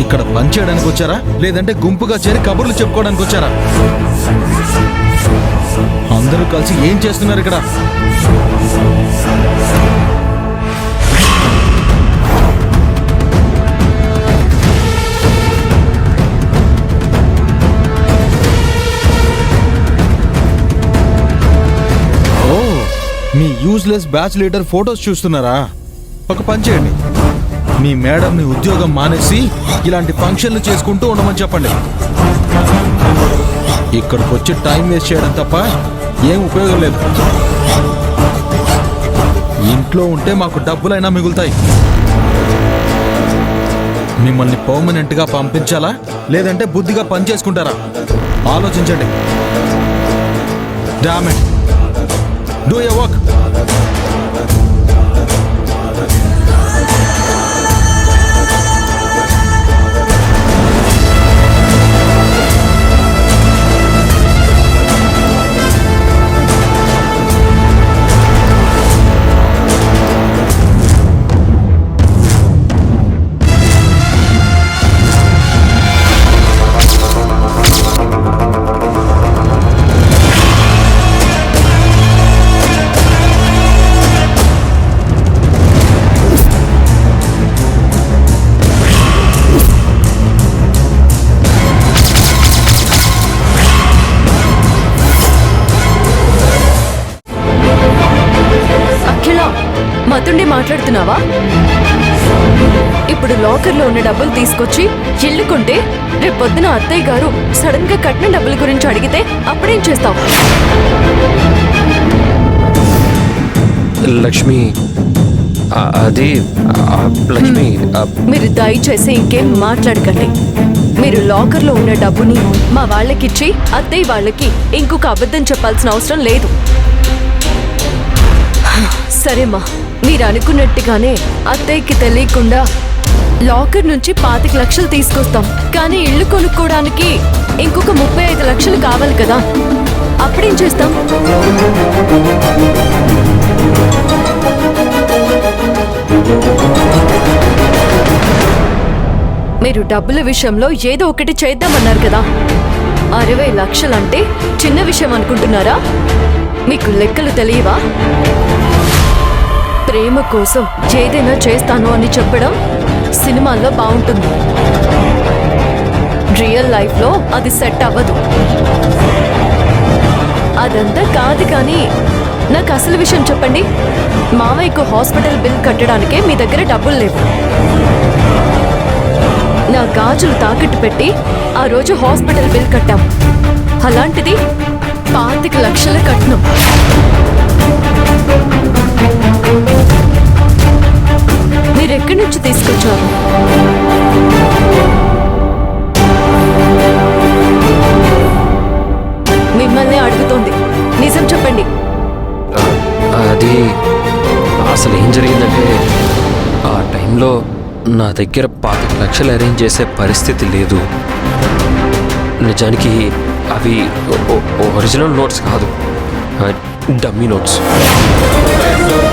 ఇక్కడ పని చేయడానికి వచ్చారా లేదంటే గుంపుగా చేరి కబుర్లు చెప్పుకోవడానికి వచ్చారా? అందరూ కలిసి ఏం చేస్తున్నారు ఇక్కడ? ఓ, మీ యూజ్లెస్ బ్యాచ్ లీడర్ ఫోటోస్ చూస్తున్నారా? ఒక పని చేయండి, మీ మేడంని ఉద్యోగం మానేసి ఇలాంటి ఫంక్షన్లు చేసుకుంటూ ఉండమని చెప్పండి. ఇక్కడికి వచ్చి టైం వేస్ట్ చేయడం తప్ప ఏం ఉపయోగం లేదు. ఇంట్లో ఉంటే మాకు డబ్బులైనా మిగులుతాయి. మిమ్మల్ని పర్మనెంట్గా పంపించాలా లేదంటే బుద్ధిగా పని చేసుకుంటారా? ఆలోచించండి. Damn it, do your work. మతుండి మాట్లాడుతున్నావా? ఇప్పుడు లాకర్లో ఉన్న డబ్బులు తీసుకొచ్చి ఇల్లుకుంటే రేపు పొద్దున అత్తయ్య గారు సడన్ గా కట్టిన డబ్బుల గురించి అడిగితే అప్పుడేం చేస్తావు? లక్ష్మి, అది లక్ష్మి, మీరు దయచేసి ఇంకేం మాట్లాడకండి. మీరు లాకర్లో ఉన్న డబ్బుని మా వాళ్ళకిచ్చి అత్తయ్య వాళ్ళకి ఇంకొక అబద్ధం చెప్పాల్సిన అవసరం లేదు. సరేమ్మా, మీరు అనుకున్నట్టుగానే అత్తయ్యకి తెలియకుండా లాకర్ నుంచి 25 లక్షలు తీసుకొస్తాం. కానీ ఇల్లు కొనుక్కోవడానికి ఇంకొక 35 లక్షలు కావాలి కదా, అప్పుడేం చేస్తాం? మీరు డబ్బుల విషయంలో ఏదో ఒకటి చేద్దామన్నారు కదా. 60 లక్షలంటే చిన్న విషయం అనుకుంటున్నారా? మీకు లెక్కలు తెలియవా? ప్రేమ కోసం ఏదైనా చేస్తాను అని చెప్పడం సినిమాల్లో బాగుంటుంది, రియల్ లైఫ్లో అది సెట్ అవ్వదు. అదంతా కాదు, కానీ నాకు అసలు విషయం చెప్పండి. మామయ్యకు హాస్పిటల్ బిల్ కట్టడానికే మీ దగ్గర డబ్బులు లేవు. నా గాజులు తాకట్టు పెట్టి ఆ రోజు హాస్పిటల్ బిల్ కట్టాం. అలాంటిది 25 లక్షల కట్నం. మీరెక్కడి నుంచి తీసుకొచ్చారు? మిమ్మల్ని అడుగుతోంది, నిజం చెప్పండి. అది అసలు ఏం జరిగిందంటే, ఆ టైంలో నా దగ్గర 25 లక్షలు అరేంజ్ చేసే పరిస్థితి లేదు. నిజానికి అవి ఒరిజినల్ నోట్స్ కాదు, డమ్మీ నోట్స్.